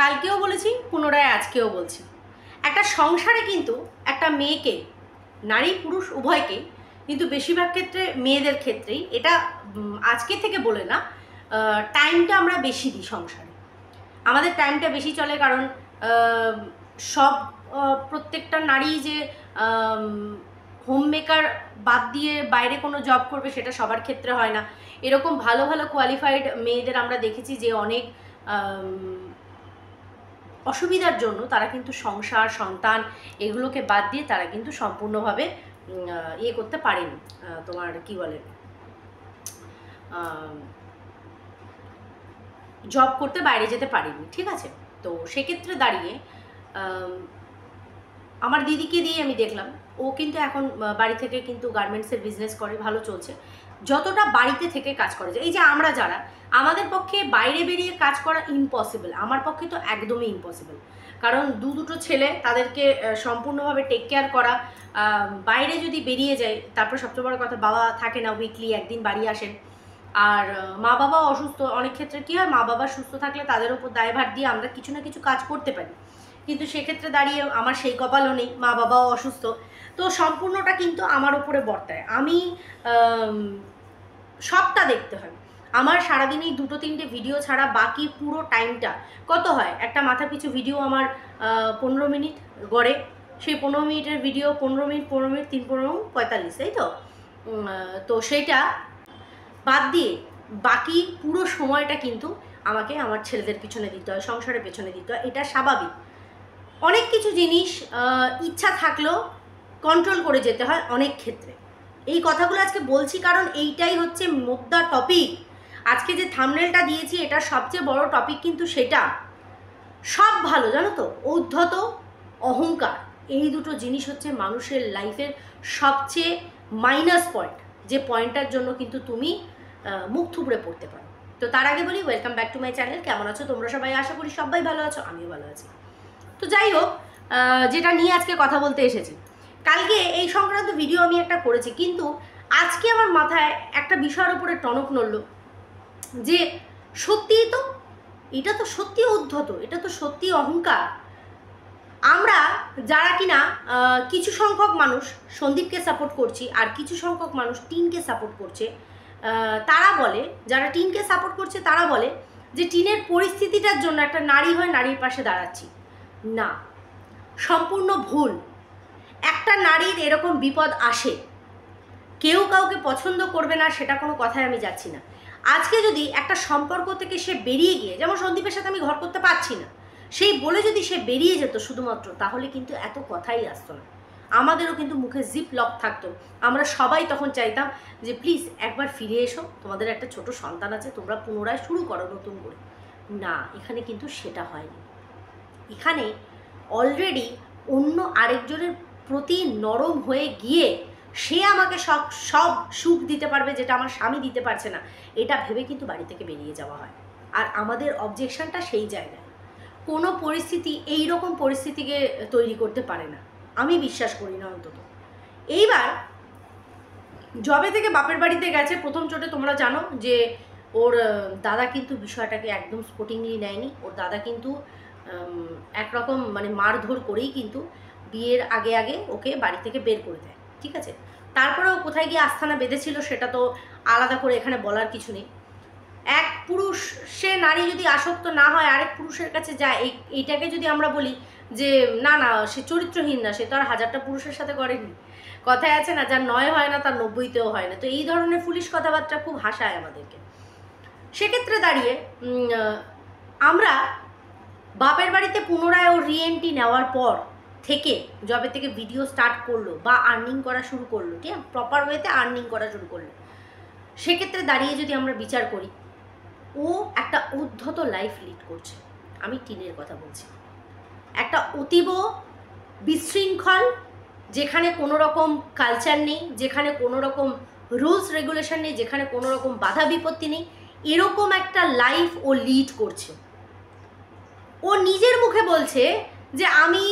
কালকেও বলেছি, পুনরায় আজকেও বলছি, একটা সংসারে কিন্তু একটা মেয়েকে, নারী পুরুষ উভয়কে, কিন্তু বেশিরভাগ ক্ষেত্রে মেয়েদের ক্ষেত্রেই এটা আজকে থেকে বলে না, টাইমটা আমরা বেশি দিই সংসারে। আমাদের টাইমটা বেশি চলে, কারণ সব প্রত্যেকটা নারী যে হোম মেকার বাদ দিয়ে বাইরে কোনো জব করবে সেটা সবার ক্ষেত্রে হয় না। এরকম ভালো ভালো কোয়ালিফাইড মেয়েদের আমরা দেখেছি যে অনেক অসুবিধার জন্য তারা কিন্তু সংসার সন্তান এগুলোকে বাদ দিয়ে তারা কিন্তু সম্পূর্ণভাবে ইয়ে করতে পারেনি, তোমার কি বলে, জব করতে বাইরে যেতে পারেনি, ঠিক আছে। তো সেক্ষেত্রে দাঁড়িয়ে আমার দিদিকে দিয়ে আমি দেখলাম, ও কিন্তু এখন বাড়ি থেকে কিন্তু গার্মেন্টসের বিজনেস করে, ভালো চলছে। যতটা বাড়িতে থেকে কাজ করে যায়, এই যে আমরা যারা, আমাদের পক্ষে বাইরে বেরিয়ে কাজ করা ইম্পসিবল, আমার পক্ষে তো একদমই ইম্পসিবল। কারণ দুটো ছেলে, তাদেরকে সম্পূর্ণভাবে টেক কেয়ার করা, বাইরে যদি বেরিয়ে যায়, তারপর সবচেয়ে বড় কথা বাবা থাকে না, উইকলি একদিন বাড়ি আসেন। আর মা বাবা অসুস্থ, অনেক ক্ষেত্রে কী হয়, মা বাবা সুস্থ থাকলে তাদের ওপর দায়ভার দিয়ে আমরা কিছু না কিছু কাজ করতে পারি, কিন্তু সেক্ষেত্রে দাঁড়িয়ে আমার সেই কপালও নেই, মা বাবাও অসুস্থ। তো সম্পূর্ণটা কিন্তু আমার উপরে বর্তায়, আমি সবটা দেখতে হয়। আমার সারাদিনই 2-3টে ভিডিও ছাড়া বাকি পুরো টাইমটা কত হয়, একটা মাথা পিছু ভিডিও আমার 15 মিনিট গড়ে, সেই 15 মিনিটের ভিডিও 15 মিনিট 3 15 45, তাই তো। তো সেইটা বাদ দিয়ে বাকি পুরো সময়টা কিন্তু আমাকে আমার ছেলেদের পিছনে দিতে হয়, সংসারের পেছনে দিতে হয়, এটা স্বাভাবিক। অনেক কিছু জিনিস ইচ্ছা থাকলেও কন্ট্রোল করে যেতে হয় অনেক ক্ষেত্রে। এই কথাগুলো আজকে বলছি কারণ এইটাই হচ্ছে মুদ্রা টপিক। আজকে যে থাম্বনেলটা দিয়েছি এটা সবচেয়ে বড় টপিক কিন্তু সেটা। সব ভালো জানো তো, ঔদ্ধত, অহংকার, এই দুটো জিনিস হচ্ছে মানুষের লাইফের সবচেয়ে মাইনাস পয়েন্ট, যে পয়েন্টটার জন্য কিন্তু তুমি মুখ থুবড়ে পড়তে পারো। তো তার আগে বলি, welcome back to my channel. কেমন আছো তোমরা সবাই? আশা করি সবাই ভালো আছো, আমিও ভালো আছি। তো যাই হোক, যেটা নিয়ে আজকে কথা বলতে এসেছি, কালকে এই সংক্রান্ত ভিডিও আমি একটা করেছি, কিন্তু আজকে আমার মাথায় একটা বিষয়ের উপরে টনক নড়ল যে সত্যিই তো, এটা তো সত্যি উদ্ধত, এটা তো সত্যি অহংকার। আমরা যারা কিনা কিছু সংখ্যক মানুষ সন্দীপকে সাপোর্ট করছি আর কিছু সংখ্যক মানুষ টিনকে সাপোর্ট করছে, তারা বলে, যারা টিনকে সাপোর্ট করছে তারা বলে যে টিনের পরিস্থিতিটার জন্য একটা নারী হয়ে নারীর পাশে দাঁড়াচ্ছি। না, সম্পূর্ণ ভুল। একটা নারীর এরকম বিপদ আসে, কেউ কাউকে পছন্দ করবে না সেটা কোনো কথায় আমি যাচ্ছি না। আজকে যদি একটা সম্পর্ক থেকে সে বেরিয়ে গিয়ে, যেমন সন্দীপের সাথে আমি ঘর করতে পারছি না, সেই বলে যদি সে বেরিয়ে যেত শুধুমাত্র, তাহলে কিন্তু এত কথাই আসতো না, আমাদেরও কিন্তু মুখে জিপ লক থাকতো। আমরা সবাই তখন চাইতাম যে প্লিজ একবার ফিরে এসো, তোমাদের একটা ছোট সন্তান আছে, তোমরা পুনরায় শুরু করো নতুন করে। না, এখানে কিন্তু সেটা হয়নি। এখানে অলরেডি অন্য আরেকজনের প্রতি নরম হয়ে গিয়ে সে আমাকে সব সুখ দিতে পারবে যেটা আমার স্বামী দিতে পারছে না, এটা ভেবে কিন্তু বাড়ি থেকে বেরিয়ে যাওয়া হয়। আর আমাদের অবজেকশনটা সেই জায়গায়, কোনো পরিস্থিতি এই রকম পরিস্থিতিকে তৈরি করতে পারে না, আমি বিশ্বাস করি না অন্তত। এইবার জবে থেকে বাপের বাড়িতে গেছে প্রথম চোটে, তোমরা জানো যে ওর দাদা কিন্তু বিষয়টাকে একদম স্পোর্টিংলি নেয়নি। ওর দাদা কিন্তু একরকম মানে মারধর করেই কিন্তু বিয়ের আগে আগে ওকে বাড়ি থেকে বের করে দেয়, ঠিক আছে। তারপরেও কোথায় গিয়ে আস্থানা বেঁধেছিল সেটা তো আলাদা করে এখানে বলার কিছু নেই। এক পুরুষ, সে নারী যদি আসক্ত না হয় আরেক পুরুষের কাছে যায়, এইটাকে যদি আমরা বলি যে না না সে চরিত্রহীন না, সে তো আর 1000টা পুরুষের সাথে করেনি। কথায় আছে না, যার 9 হয় না তার 90তেও হয় না। তো এই ধরনের ফুলিশ কথাবার্তা খুব হাসায় আমাদেরকে। সেক্ষেত্রে দাঁড়িয়ে আমরা বাপের বাড়িতে পুনরায় ও রিএন্ট্রি নেওয়ার পর থেকে জবে থেকে ভিডিও স্টার্ট করলো বা আর্নিং করা শুরু করলো, ঠিক আছে, প্রপার ওয়েতে আর্নিং করা শুরু করলো, সেক্ষেত্রে দাঁড়িয়ে যদি আমরা বিচার করি, ও একটা উদ্ধত লাইফ লিড করছে। আমি টিনের কথা বলছি, একটা অতীব বিশৃঙ্খল, যেখানে কোনো রকম কালচার নেই, যেখানে কোনো রকম রুলস রেগুলেশন নেই, যেখানে কোনো রকম বাধা বিপত্তি নেই, এরকম একটা লাইফ ও লিড করছে। ও নিজের মুখে বলছে যে আমি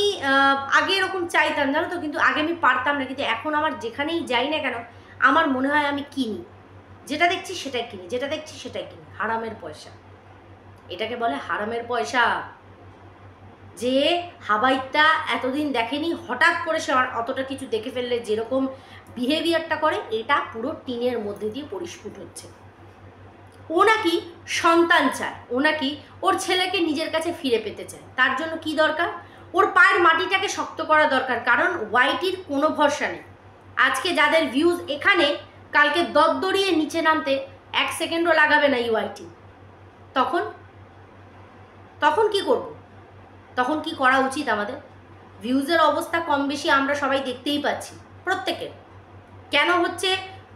আগে এরকম চাইতাম জানো তো, কিন্তু আগে আমি পারতাম না, কিন্তু এখন আমার যেখানেই যাই না কেন আমার মনে হয় আমি কিনি, যেটা দেখছি সেটাই কিনি, যেটা দেখছি সেটাই কিনি। হারামের পয়সা, এটাকে বলে হারামের পয়সা। যে হাবাইটা এতদিন দেখেনি, হঠাৎ করে সে অতটা কিছু দেখে ফেললে যেরকম বিহেভিয়ারটা করে, এটা পুরো টিনের মধ্যে দিয়ে পরিস্ফুট হচ্ছে। ও নাকি সন্তান চায়, ও নাকি ওর ছেলেকে নিজের কাছে ফিরে পেতে চায়। তার জন্য কি দরকার? ওর পায়ের মাটিটাকে শক্ত করা দরকার, কারণ ওয়াইটির কোনো ভরসা নেই। আজকে যাদের ভিউজ এখানে, কালকে দরদরিয়ে নিচে নামতে 1 সেকেন্ডও লাগাবে না এই ওয়াইটি। তখন তখন কি করব? তখন কি করা উচিত আমাদের? ভিউজের অবস্থা কম বেশি আমরা সবাই দেখতেই পাচ্ছি, প্রত্যেকের। কেন হচ্ছে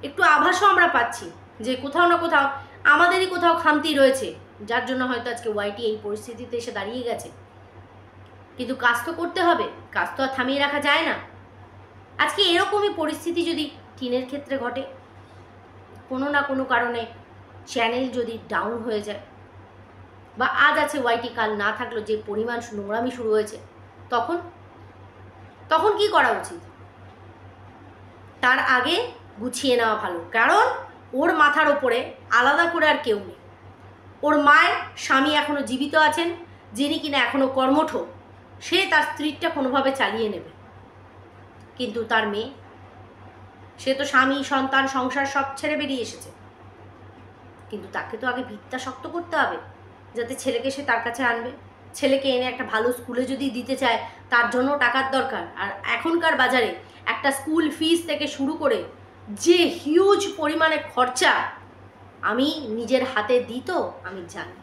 একটু আভাসও আমরা পাচ্ছি যে কোথাও না কোথাও আমাদেরই কোথাও খামতি রয়েছে, যার জন্য হয়তো আজকে ওয়াইটি এই পরিস্থিতিতে এসে দাঁড়িয়ে গেছে। কিন্তু কাজ তো করতে হবে, কাজ তো আর থামিয়ে রাখা যায় না। আজকে এরকমই পরিস্থিতি যদি টিনের ক্ষেত্রে ঘটে, কোনো না কোনো কারণে চ্যানেল যদি ডাউন হয়ে যায়, বা আজ আছে ওয়াইটি কাল না থাকলো, যে পরিমাণ নোংরামি শুরু হয়েছে, তখন তখন কি করা উচিত? তার আগে গুছিয়ে নেওয়া ভালো, কারণ ওর মাথার ওপরে আলাদা করে আর কেউ নেই। ওর মায়ের স্বামী এখনও জীবিত আছেন, যিনি কিনা এখনও কর্মঠ, সে তার স্ত্রীটা কোনোভাবে চালিয়ে নেবে। কিন্তু তার মেয়ে, সে তো স্বামী সন্তান সংসার সব ছেড়ে বেরিয়ে এসেছে, কিন্তু তাকে তো আগে ভিতটা শক্ত করতে হবে, যাতে ছেলেকে সে তার কাছে আনবে। ছেলেকে এনে একটা ভালো স্কুলে যদি দিতে চায়, তার জন্য টাকার দরকার। আর এখনকার বাজারে একটা স্কুল ফিস থেকে শুরু করে যে হিউজ পরিমাণে খরচা, আমি নিজের হাতে দিই তো আমি জানি।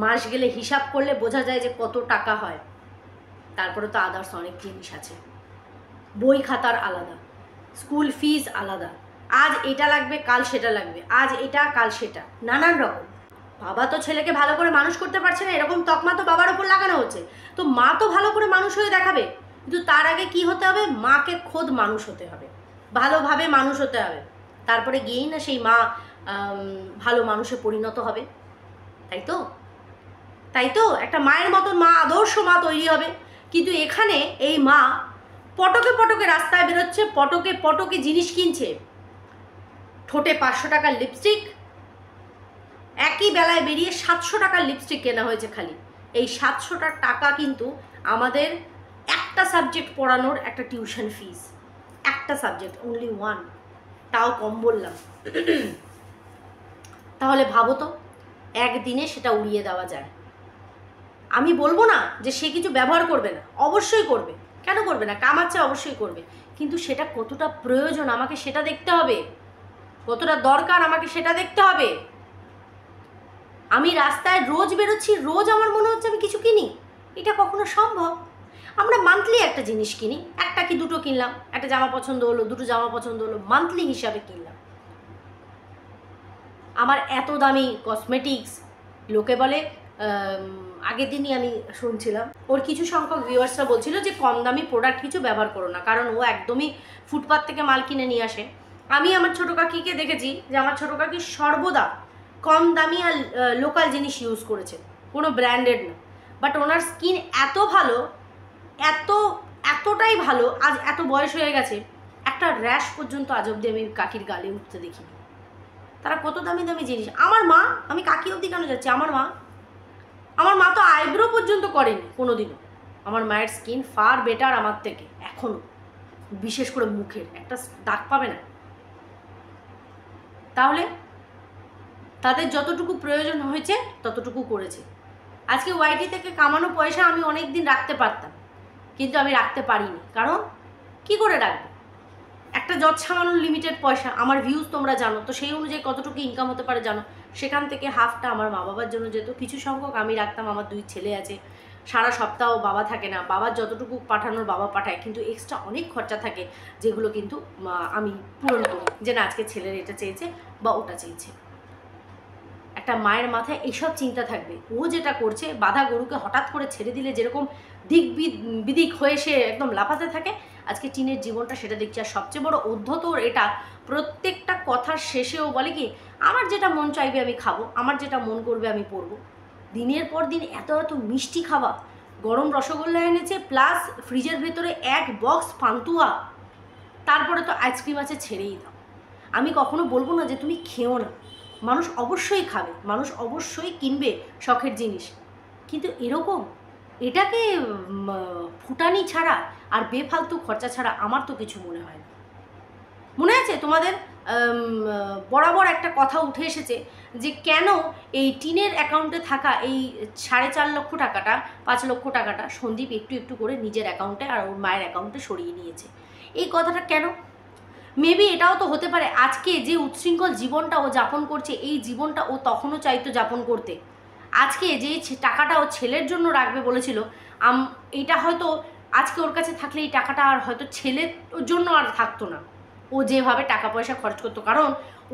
মাস গেলে হিসাব করলে বোঝা যায় যে কত টাকা হয়। তারপরে তো আদার্স অনেক জিনিস আছে, বই খাতার আলাদা, স্কুল ফিস আলাদা, আজ এটা লাগবে কাল সেটা লাগবে, আজ এটা কাল সেটা, নানান রকম। বাবা তো ছেলেকে ভালো করে মানুষ করতে পারছে না, এরকম তকমা তো বাবার ওপর লাগানো হচ্ছে। তো মা তো ভালো করে মানুষ হয়ে দেখাবে, কিন্তু তার আগে কি হতে হবে? মাকে খোদ মানুষ হতে হবে, ভালোভাবে মানুষ হতে হবে। তারপরে গিয়েই না সেই মা ভালো মানুষে পরিণত হবে। তাই তো? তাই তো একটা মায়ের মতন মা, আদর্শ মা তৈরি হবে। কিন্তু এখানে এই মা পটকে পটকে রাস্তায় বেরোচ্ছে, পটকে পটকে জিনিস কিনছে। ঠোঁটে 500 টাকার লিপস্টিক, একই বেলায় বেরিয়ে 700 টাকার লিপস্টিক কেনা হয়েছে খালি। এই 700 টাকা কিন্তু আমাদের একটা সাবজেক্ট পড়ানোর একটা টিউশন ফিস, একটা সাবজেক্ট, অনলি ওয়ান, তাও কম বললাম। তাহলে ভাবো তো, একদিনে সেটা উড়িয়ে দেওয়া যায়। আমি বলবো না যে সে কিছু ব্যবহার করবে না, অবশ্যই করবে, কেন করবে না? কামাচ্ছে অবশ্যই করবে, কিন্তু সেটা কতটা প্রয়োজন আমাকে সেটা দেখতে হবে, কতটা দরকার আমাকে সেটা দেখতে হবে। আমি রাস্তায় রোজ বেরোচ্ছি, রোজ আমার মনে হচ্ছে আমি কিছু কিনি, এটা কখনো সম্ভব? আমরা মান্থলি একটা জিনিস কিনি, একটা কি দুটো কিনলাম, একটা জামা পছন্দ হলো, দুটো জামা পছন্দ হলো, মান্থলি হিসাবে কিনলাম। আমার এত দামি কসমেটিক্স, লোকে বলে, আগের দিনই আমি শুনছিলাম ওর কিছু সংখ্যক ভিউয়ার্সরা বলছিল যে কম দামি প্রোডাক্ট কিছু ব্যবহার করো না, কারণ ও একদমই ফুটপাথ থেকে মাল কিনে নিয়ে আসে। আমি আমার ছোটো কাকিকে দেখেছি যে আমার ছোটো কাকি সর্বদা কম দামি আর লোকাল জিনিস ইউজ করেছে, কোনো ব্র্যান্ডেড না। বাট ওনার স্কিন এত ভালো, এতটাই ভালো, আজ এত বয়স হয়ে গেছে, একটা র্যাশ পর্যন্ত আজ অব্দি আমি কাকির গালে উঠতে দেখিনি। তারা কত দামি দামি জিনিস। আমার মা, আমি কাকি অব্দি কেন যাচ্ছি, আমার মা তো আইব্রো পর্যন্ত করেনি কোনোদিনও। আমার মায়ের স্কিন ফার বেটার আমার থেকে এখনও, বিশেষ করে মুখের একটা দাগ পাবে না। তাহলে তাদের যতটুকু প্রয়োজন হয়েছে ততটুকু করেছে। আজকে ওয়াইটি থেকে কামানো পয়সা আমি অনেক দিন রাখতে পারতাম, কিন্তু আমি রাখতে পারিনি। কারণ কি করে রাখবো? একটা যৎসামান্য লিমিটেড পয়সা, আমার ভিউজ তোমরা জানো, তো সেই অনুযায়ী কতটুকু ইনকাম হতে পারে জানো। সেখান থেকে হাফটা আমার মা বাবার জন্য যেত, কিছু সংখ্যক আমি রাখতাম। আমার 2 ছেলে আছে, সারা সপ্তাহ বাবা থাকে না, বাবার যতটুকু পাঠানোর বাবা পাঠায়, কিন্তু এক্সট্রা অনেক খরচা থাকে যেগুলো কিন্তু আমি পূরণ করি, যে না আজকে ছেলের এটা চেয়েছে বা ওটা চেয়েছে। একটা মায়ের মাথায় এইসব চিন্তা থাকবে। ও যেটা করছে, বাঁধা গরুকে হঠাৎ করে ছেড়ে দিলে যেরকম দিক বিদিক হয়ে সে একদম লাফাতে থাকে, আজকে টিনের জীবনটা সেটা দেখছি। আর সবচেয়ে বড় অধ্যত এটা, প্রত্যেকটা কথার শেষেও বলে কি, আমার যেটা মন চাইবে আমি খাবো, আমার যেটা মন করবে আমি পরবো। দিনের পর দিন এত এত মিষ্টি খাওয়া, গরম রসগোল্লা এনেছে, প্লাস ফ্রিজের ভেতরে 1 বক্স পান্তুয়া, তারপরে তো আইসক্রিম আছে, ছেড়েই দাও। আমি কখনো বলবো না যে তুমি খেও না, মানুষ অবশ্যই খাবে, মানুষ অবশ্যই কিনবে শখের জিনিস, কিন্তু এরকম এটাকে ফুটানি ছাড়া আর বেফালতু খরচা ছাড়া আমার তো কিছু মনে হয় না। মনে আছে তোমাদের বরাবর একটা কথা উঠে এসেছে যে কেন এই টিনের অ্যাকাউন্টে থাকা এই 4.5 লক্ষ টাকাটা 5 লক্ষ টাকাটা সন্দীপ একটু একটু করে নিজের অ্যাকাউন্টে আর ওর মায়ের অ্যাকাউন্টে সরিয়ে নিয়েছে। এই কথাটা কেন? মেবি এটাও তো হতে পারে আজকে যে উচ্ছৃঙ্খল জীবনটা ও যাপন করছে এই জীবনটা ও তখনও চাইতো যাপন করতে। আজকে যে টাকাটা ও ছেলের জন্য রাখবে বলেছিল, এইটা হয়তো আজকে ওর কাছে থাকলে এই টাকাটা আর হয়তো ছেলের জন্য আর থাকতো না। ও যেভাবে টাকা পয়সা খরচ করতো, কারণ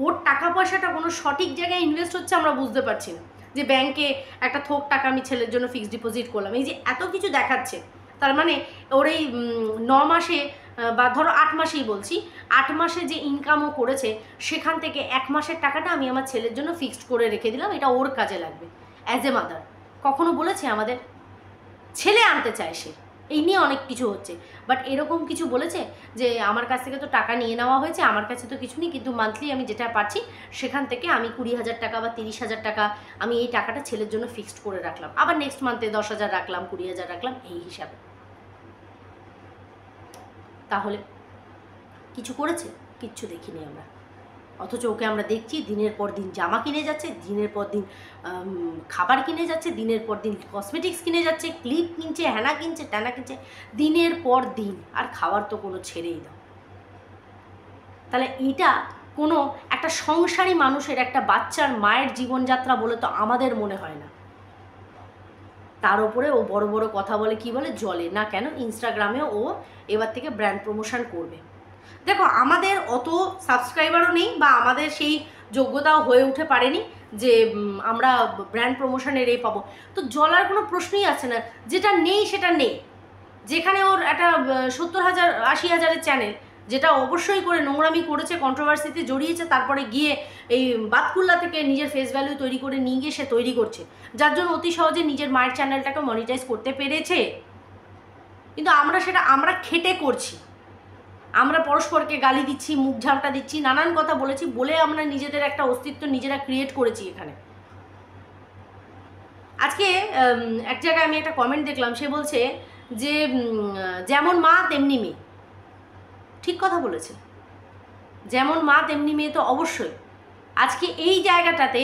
ওর টাকা পয়সাটা কোনো সঠিক জায়গায় ইনভেস্ট হচ্ছে আমরা বুঝতে পারছি না। যে ব্যাংকে একটা থোক টাকা আমি ছেলের জন্য ফিক্সড ডিপোজিট করলাম, এই যে এত কিছু দেখাচ্ছে, তার মানে ওর এই 9 মাসে বা ধরো 8 মাসেই বলছি, 8 মাসে যে ইনকামও করেছে সেখান থেকে 1 মাসের টাকাটা আমি আমার ছেলের জন্য ফিক্সড করে রেখে দিলাম, এটা ওর কাজে লাগবে। অ্যাজ এ মাদার কখনো বলেছে আমাদের? ছেলে আনতে চায় সে, এই নিয়ে অনেক কিছু হচ্ছে, বাট এরকম কিছু বলেছে যে আমার কাছ থেকে তো টাকা নিয়ে নেওয়া হয়েছে, আমার কাছে তো কিছু নেই, কিন্তু মান্থলি আমি যেটা পাচ্ছি সেখান থেকে আমি 20,000 টাকা বা 30,000 টাকা আমি এই টাকাটা ছেলের জন্য ফিক্সড করে রাখলাম, আবার নেক্সট মান্থে 10,000 রাখলাম, 20,000 রাখলাম, এই হিসাবে। তাহলে কিছু করেছে? কিচ্ছু দেখিনি আমরা, অথচ ওকে আমরা দেখছি দিনের পর দিন জামা কিনে যাচ্ছে, দিনের পর দিন খাবার কিনে যাচ্ছে, দিনের পর দিন কসমেটিক্স কিনে যাচ্ছে, ক্লিপ কিনছে, হ্যানা কিনছে, ট্যানা কিনছে, দিনের পর দিন। আর খাওয়ার তো কোনো ছেড়েই দাও। তাহলে এটা কোনো একটা সংসারী মানুষের, একটা বাচ্চার মায়ের জীবনযাত্রা বলে তো আমাদের মনে হয় না। তার উপরে ও বড় বড় কথা বলে, কি বলে, জলে না কেন ইনস্টাগ্রামে ও এবার থেকে ব্র্যান্ড প্রমোশন করবে। দেখো আমাদের অত সাবস্ক্রাইবারও নেই বা আমাদের সেই যোগ্যতাও হয়ে উঠে পারেনি যে আমরা ব্র্যান্ড প্রমোশনের এ পাবো, তো জলার কোনো প্রশ্নই আছে না। যেটা নেই সেটা নেই। যেখানে ওর একটা 70,000 80,000-এর চ্যানেল, যেটা অবশ্যই করে নোংরামি করেছে, কন্ট্রোভার্সিতে জড়িয়েছে, তারপরে গিয়ে এই বাতকুল্লা থেকে নিজের ফেস ভ্যালু তৈরি করে নিয়ে গিয়ে সে তৈরি করছে, যার জন্য অতি সহজে নিজের মায়ের চ্যানেলটাকে মনিটাইজ করতে পেরেছে। কিন্তু আমরা খেটে করছি, আমরা পরস্পরকে গালি দিচ্ছি, মুখ ঝামটা দিচ্ছি, নানান কথা বলেছি বলে আমরা নিজেদের একটা অস্তিত্ব নিজেরা ক্রিয়েট করেছি এখানে। আজকে এক জায়গায় আমি একটা কমেন্ট দেখলাম, সে বলছে যে যেমন মা তেমনি মেয়ে। ঠিক কথা বলেছে, যেমন মা তেমনি মেয়ে তো অবশ্যই। আজকে এই জায়গাটাতে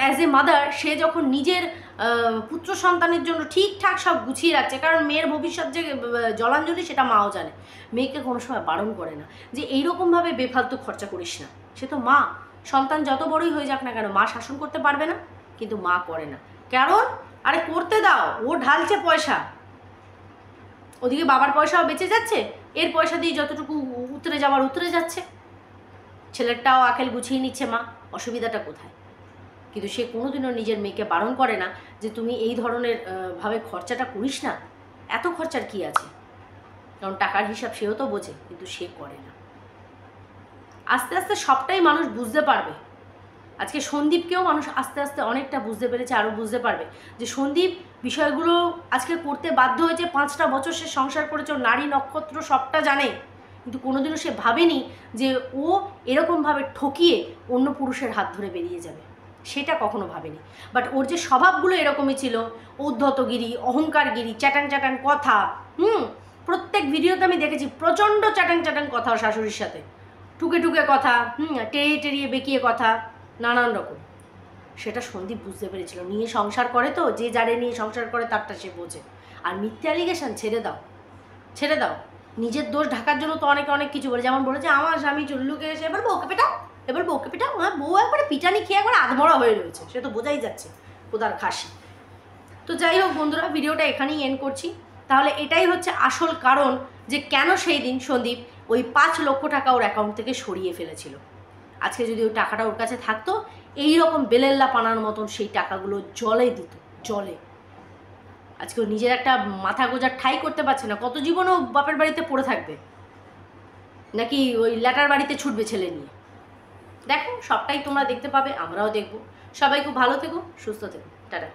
অ্যাজ এ মাদার সে যখন নিজের পুত্র সন্তানের জন্য ঠিকঠাক সব গুছিয়ে রাখছে, কারণ মেয়ের ভবিষ্যৎ যে জলাঞ্জলি সেটা মাও জানে, মেয়েকে কোনো সময় বারণ করে না যে এইরকমভাবে বেফালতু খরচা করিস না। সে তো মা, সন্তান যত বড়ই হয়ে যাক না কেন, মা শাসন করতে পারবে না, কিন্তু মা করে না। কারণ আরে করতে দাও, ও ঢালছে পয়সা, ওদিকে বাবার পয়সাও বেঁচে যাচ্ছে, এর পয়সা দিয়ে যতটুকু উতরে যাওয়ার উতরে যাচ্ছে, ছেলেরটাও আকেল গুছিয়ে নিচ্ছে মা, অসুবিধাটা কোথায়? কিন্তু সে কোনোদিনও নিজের মেয়েকে বারণ করে না যে তুমি এই ধরনের ভাবে খরচাটা করিস না, এত খরচার কি আছে, কারণ টাকার হিসাব সেও তো বোঝে, কিন্তু সে করে না। আস্তে আস্তে সবটাই মানুষ বুঝতে পারবে। আজকে সন্দীপকেও মানুষ আস্তে আস্তে অনেকটা বুঝতে পেরেছে, আরও বুঝতে পারবে যে সন্দীপ বিষয়গুলো আজকে করতে বাধ্য হয়েছে। 5টা বছর সে সংসার করেছে, ওর নারী নক্ষত্র সবটা জানে, কিন্তু কোনোদিনও সে ভাবেনি যে ও এরকমভাবে ঠকিয়ে অন্য পুরুষের হাত ধরে বেরিয়ে যাবে, সেটা কখনো ভাবেনি। বাট ওর যে স্বভাবগুলো এরকমই ছিল, ঔদ্ধতগিরি, অহংকারগিরি, চ্যাটাং চ্যাটাং কথা, প্রত্যেক ভিডিওতে আমি দেখেছি প্রচণ্ড চ্যাটাং চ্যাটাং কথা, ওর শাশুড়ির সাথে টুকে টুকে কথা, টেরিয়ে টেরিয়ে বেঁকিয়ে কথা, নানান রকম। সেটা সন্দীপ বুঝতে পেরেছিল, নিয়ে সংসার করে তো, যে যারে নিয়ে সংসার করে তারটা সে বোঝে। আর মিথ্যে অ্যালিগেশন ছেড়ে দাও, ছেড়ে দাও। নিজের দোষ ঢাকার জন্য তো অনেকে অনেক কিছু বলে, যেমন বলেছে আমার স্বামী চুল্লুকে এসে এবার বউকে পেটাও, এবার বউকে পেটাও, আমার বউ একবারে পিটানি খেয়ে একবার আধমরা হয়ে রয়েছে, সে তো বোঝাই যাচ্ছে কোদার খাসি। তো যাই হোক বন্ধুরা, ভিডিওটা এখানেই এন্ড করছি। তাহলে এটাই হচ্ছে আসল কারণ যে কেন সেই দিন সন্দীপ ওই 5 লক্ষ টাকা ওর অ্যাকাউন্ট থেকে সরিয়ে ফেলেছিল। আজকে যদি ওই টাকাটা ওর কাছে থাকতো, এইরকম বেলেল্লা পানার মতন সেই টাকাগুলো জলে দিত, জলে। আজকে ও নিজের একটা মাথা গোজার ঠাই করতে পারছে না, কত জীবনও বাপের বাড়িতে পড়ে থাকবে, নাকি ওই ল্যাটার বাড়িতে ছুটবে ছেলে নিয়ে। দেখো সবটাই তোমরা দেখতে পাবে, আমরাও দেখবো। সবাই খুব ভালো থেকো, সুস্থ থেকো, টাটা।